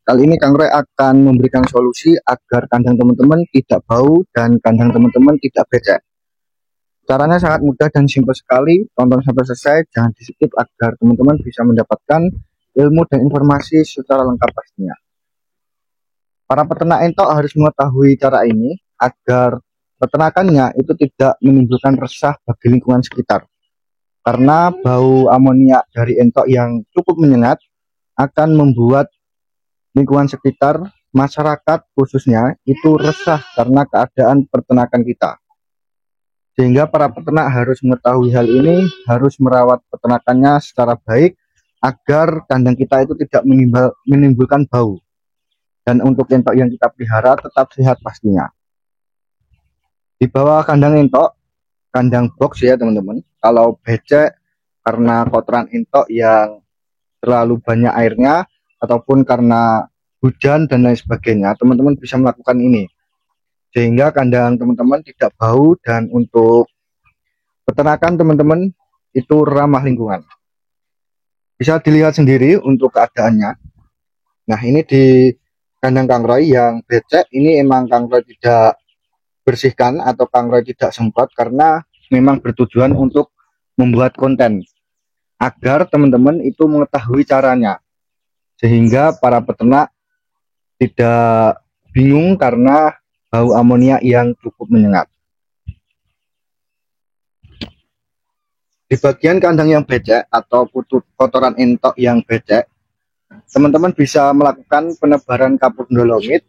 Kali ini Kang Roy akan memberikan solusi agar kandang teman-teman tidak bau dan kandang teman-teman tidak becek. Caranya sangat mudah dan simpel sekali. Tonton sampai selesai, jangan di skip agar teman-teman bisa mendapatkan ilmu dan informasi secara lengkap pastinya. Para peternak entok harus mengetahui cara ini agar peternakannya itu tidak menimbulkan resah bagi lingkungan sekitar. Karena bau amonia dari entok yang cukup menyengat akan membuat lingkungan sekitar, masyarakat khususnya itu resah karena keadaan peternakan kita. Sehingga para peternak harus mengetahui hal ini, harus merawat peternakannya secara baik agar kandang kita itu tidak menimbulkan bau. Dan untuk entok yang kita pelihara tetap sehat pastinya. Di bawah kandang entok, kandang box ya teman-teman, kalau becek karena kotoran entok yang terlalu banyak airnya ataupun karena hujan dan lain sebagainya, teman-teman bisa melakukan ini sehingga kandang teman-teman tidak bau dan untuk peternakan teman-teman itu ramah lingkungan. Bisa dilihat sendiri untuk keadaannya. Nah, ini di kandang Kang Roy yang becek ini emang Kang Roy tidak bersihkan atau Kang Roy tidak semprot karena memang bertujuan untuk membuat konten agar teman-teman itu mengetahui caranya sehingga para peternak tidak bingung karena bau amonia yang cukup menyengat. Di bagian kandang yang becek atau kotoran entok yang becek, teman-teman bisa melakukan penebaran kapur dolomit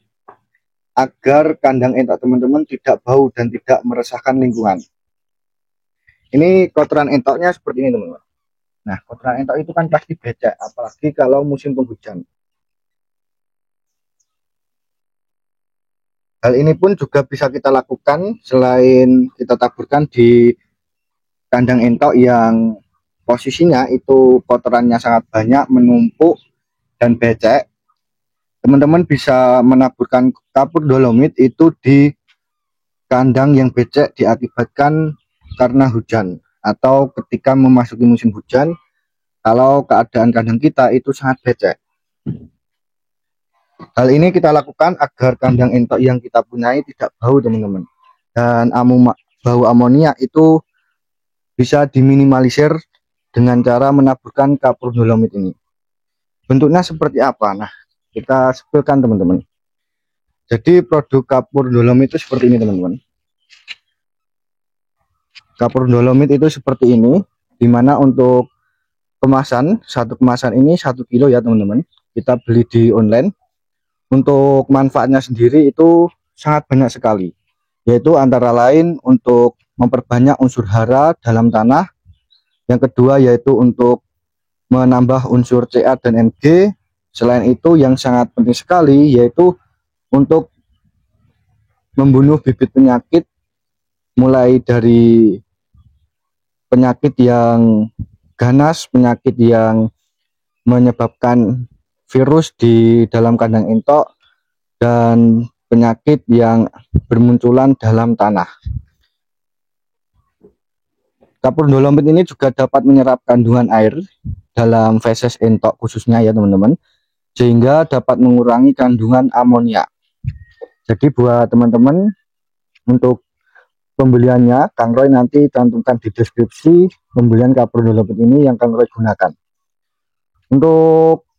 agar kandang entok teman-teman tidak bau dan tidak meresahkan lingkungan. Ini kotoran entoknya seperti ini teman-teman. Nah, kotoran entok itu kan pasti becek, apalagi kalau musim penghujan. Hal ini pun juga bisa kita lakukan selain kita taburkan di kandang entok yang posisinya itu kotorannya sangat banyak, menumpuk dan becek. Teman-teman bisa menaburkan kapur dolomit itu di kandang yang becek diakibatkan karena hujan atau ketika memasuki musim hujan kalau keadaan kandang kita itu sangat becek. Hal ini kita lakukan agar kandang entok yang kita punyai tidak bau teman-teman. Dan bau amonia itu bisa diminimalisir dengan cara menaburkan kapur dolomit ini. Bentuknya seperti apa? Nah, kita sebutkan teman-teman. Jadi produk kapur dolomit itu seperti ini teman-teman. Kapur dolomit itu seperti ini, dimana untuk kemasan, satu kemasan ini 1 kilo ya teman-teman. Kita beli di online. Untuk manfaatnya sendiri itu sangat banyak sekali, yaitu antara lain untuk memperbanyak unsur hara dalam tanah. Yang kedua yaitu untuk menambah unsur Ca dan Mg. Selain itu yang sangat penting sekali yaitu untuk membunuh bibit penyakit, mulai dari penyakit yang ganas, penyakit yang menyebabkan virus di dalam kandang entok, dan penyakit yang bermunculan dalam tanah. Kapur dolomit ini juga dapat menyerap kandungan air dalam feses entok khususnya ya teman-teman, sehingga dapat mengurangi kandungan amonia. Jadi buat teman-teman untuk pembeliannya, Kang Roy nanti cantumkan di deskripsi pembelian kapur dolomit ini yang Kang Roy gunakan. Untuk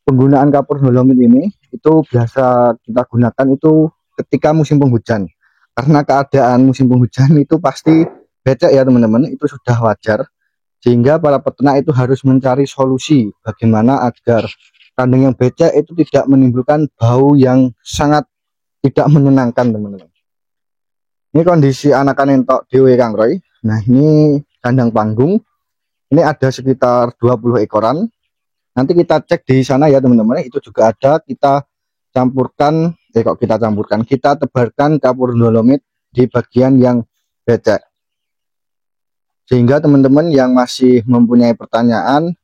penggunaan kapur dolomit ini itu biasa kita gunakan itu ketika musim penghujan, karena keadaan musim penghujan itu pasti becek ya teman-teman, itu sudah wajar, sehingga para peternak itu harus mencari solusi bagaimana agar kandang yang becek itu tidak menimbulkan bau yang sangat tidak menyenangkan teman-teman. Ini kondisi anakan entok DW Kang Roy. Nah, ini kandang panggung, ini ada sekitar 20 ekoran. Nanti kita cek di sana ya teman-teman, itu juga ada kita campurkan, kita tebarkan kapur dolomit di bagian yang becek. Sehingga teman-teman yang masih mempunyai pertanyaan,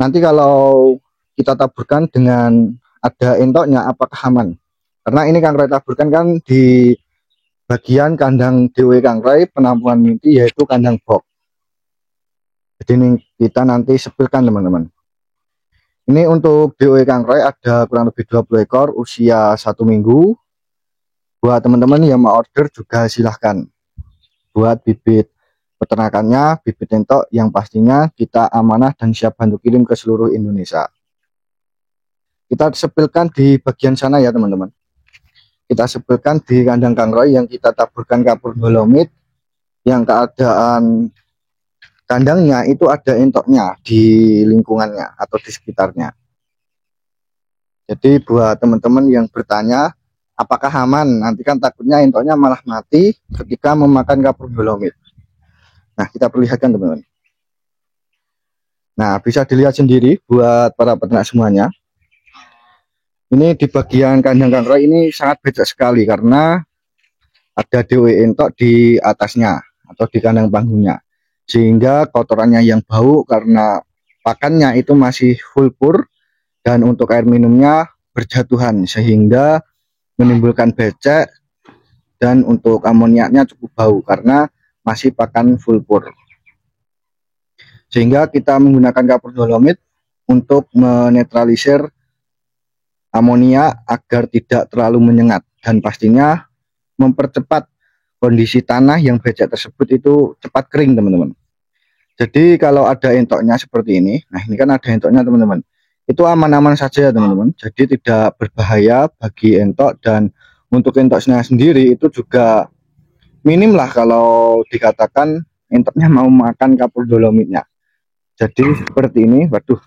nanti kalau kita taburkan dengan ada entoknya apakah aman? Karena ini Kang Roy taburkan kan di bagian kandang DW Kang Roy penampungan mimpi, yaitu kandang box. Jadi ini kita nanti sepilkan teman-teman. Ini untuk DOE Kangkroy ada kurang lebih 20 ekor usia 1 minggu. Buat teman-teman yang mau order juga silahkan. Buat bibit peternakannya, bibit entok yang pastinya kita amanah dan siap bantu kirim ke seluruh Indonesia. Kita sepilkan di bagian sana ya teman-teman. Kita sepilkan di kandang Kangkroy yang kita taburkan kapur dolomit, yang keadaan kandangnya itu ada entoknya di lingkungannya atau di sekitarnya. Jadi buat teman-teman yang bertanya apakah aman, nanti kan takutnya entoknya malah mati ketika memakan kapur dolomit. Nah, kita perlihatkan teman-teman. Nah, bisa dilihat sendiri buat para peternak semuanya. Ini di bagian kandang Kangkroy ini sangat becek sekali karena ada DOE entok di atasnya atau di kandang panggungnya, sehingga kotorannya yang bau karena pakannya itu masih full pur, dan untuk air minumnya berjatuhan sehingga menimbulkan becek, dan untuk amoniaknya cukup bau karena masih pakan full pur. Sehingga kita menggunakan kapur dolomit untuk menetralisir amonia agar tidak terlalu menyengat, dan pastinya mempercepat kondisi tanah yang becek tersebut itu cepat kering teman-teman. Jadi kalau ada entoknya seperti ini, nah ini kan ada entoknya teman-teman, itu aman-aman saja teman-teman, jadi tidak berbahaya bagi entok, dan untuk entoknya sendiri itu juga minim lah kalau dikatakan entoknya mau makan kapur dolomitnya. Jadi seperti ini, waduh,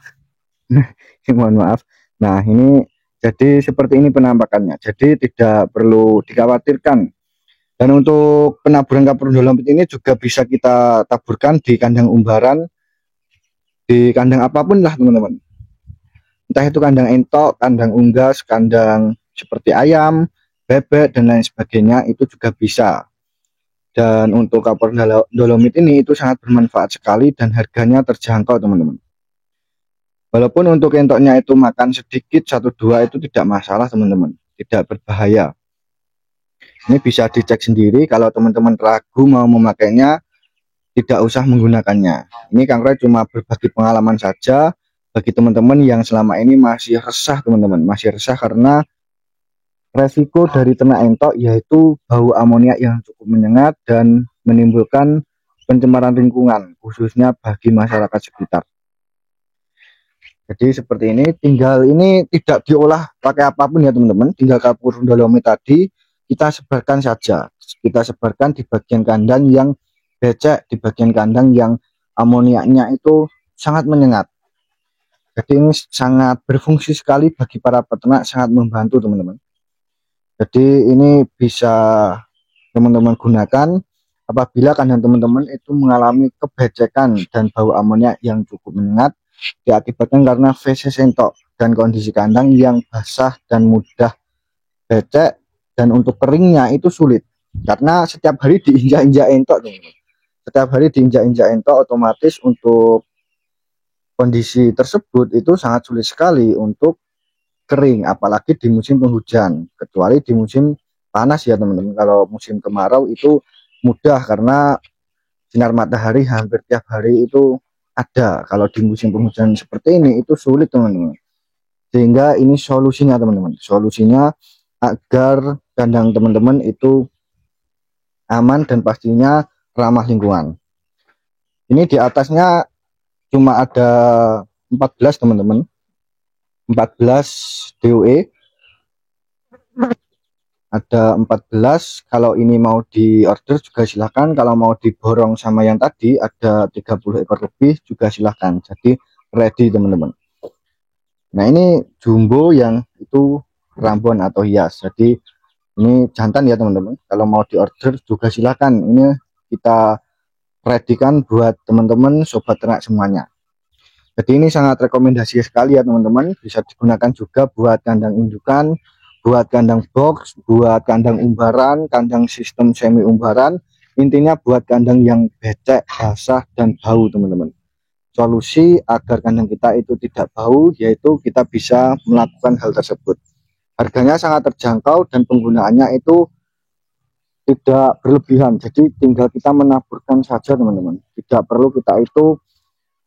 mohon maaf. Nah ini jadi seperti ini penampakannya, jadi tidak perlu dikhawatirkan. Dan untuk penaburan kapur dolomit ini juga bisa kita taburkan di kandang umbaran, di kandang apapun lah teman-teman. Entah itu kandang entok, kandang unggas, kandang seperti ayam, bebek, dan lain sebagainya, itu juga bisa. Dan untuk kapur dolomit ini itu sangat bermanfaat sekali dan harganya terjangkau teman-teman. Walaupun untuk entoknya itu makan sedikit, 1-2 itu tidak masalah teman-teman, tidak berbahaya. Ini bisa dicek sendiri, kalau teman-teman ragu mau memakainya, tidak usah menggunakannya. Ini Kangkroy cuma berbagi pengalaman saja bagi teman-teman yang selama ini masih resah teman-teman, masih resah karena resiko dari ternak entok yaitu bau amoniak yang cukup menyengat dan menimbulkan pencemaran lingkungan khususnya bagi masyarakat sekitar. Jadi seperti ini, tinggal ini tidak diolah pakai apapun ya teman-teman, tinggal kapur dolomit tadi kita sebarkan saja, kita sebarkan di bagian kandang yang becek, di bagian kandang yang amoniaknya itu sangat menyengat. Jadi ini sangat berfungsi sekali bagi para peternak, sangat membantu teman-teman. Jadi ini bisa teman-teman gunakan apabila kandang teman-teman itu mengalami kebecekan dan bau amoniak yang cukup menyengat, diakibatkan karena feses entok dan kondisi kandang yang basah dan mudah becek, dan untuk keringnya itu sulit karena setiap hari diinjak-injak entok teman-teman. Setiap hari diinjak-injak entok, otomatis untuk kondisi tersebut itu sangat sulit sekali untuk kering, apalagi di musim penghujan, kecuali di musim panas ya teman-teman. Kalau musim kemarau itu mudah karena sinar matahari hampir tiap hari itu ada. Kalau di musim penghujan seperti ini itu sulit teman-teman. Sehingga ini solusinya teman-teman, solusinya agar kandang teman-teman itu aman dan pastinya ramah lingkungan. Ini di atasnya cuma ada 14 teman-teman, 14 DOE, ada 14. Kalau ini mau di order juga silahkan, kalau mau diborong sama yang tadi ada 30 ekor lebih juga silahkan, jadi ready teman-teman. Nah ini jumbo yang itu rambon atau hias, jadi ini jantan ya teman-teman. Kalau mau di order juga silahkan, ini kita readykan buat teman-teman sobat ternak semuanya. Jadi ini sangat rekomendasi sekali ya teman-teman, bisa digunakan juga buat kandang indukan, buat kandang box, buat kandang umbaran, kandang sistem semi umbaran, intinya buat kandang yang becek, basah, dan bau teman-teman. Solusi agar kandang kita itu tidak bau yaitu kita bisa melakukan hal tersebut. Harganya sangat terjangkau dan penggunaannya itu tidak berlebihan, jadi tinggal kita menaburkan saja teman-teman, tidak perlu kita itu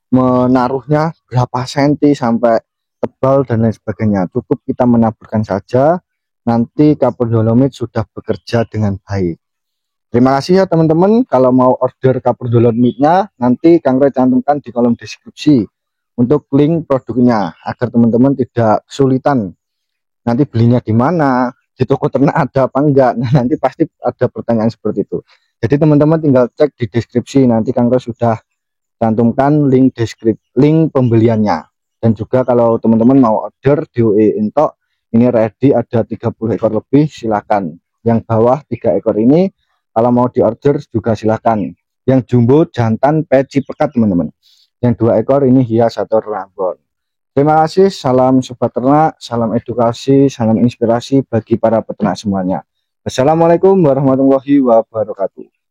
menaruhnya berapa senti sampai tebal dan lain sebagainya. Cukup kita menaburkan saja, nanti kapur dolomit sudah bekerja dengan baik. Terima kasih ya teman-teman. Kalau mau order kapur dolomitnya, nanti Kang Roy cantumkan di kolom deskripsi untuk link produknya agar teman-teman tidak kesulitan. Nanti belinya di mana, di toko ternak ada apa enggak? Nah, nanti pasti ada pertanyaan seperti itu. Jadi teman-teman tinggal cek di deskripsi, nanti Kang Roy sudah cantumkan link pembeliannya. Dan juga kalau teman-teman mau order di UE Intok, ini ready ada 30 ekor lebih, silakan. Yang bawah 3 ekor ini kalau mau diorder juga silakan. Yang jumbo jantan peci pekat teman-teman. Yang 2 ekor ini hias atau rambon. Terima kasih, salam sobat ternak, salam edukasi, salam inspirasi bagi para peternak semuanya. Assalamualaikum warahmatullahi wabarakatuh.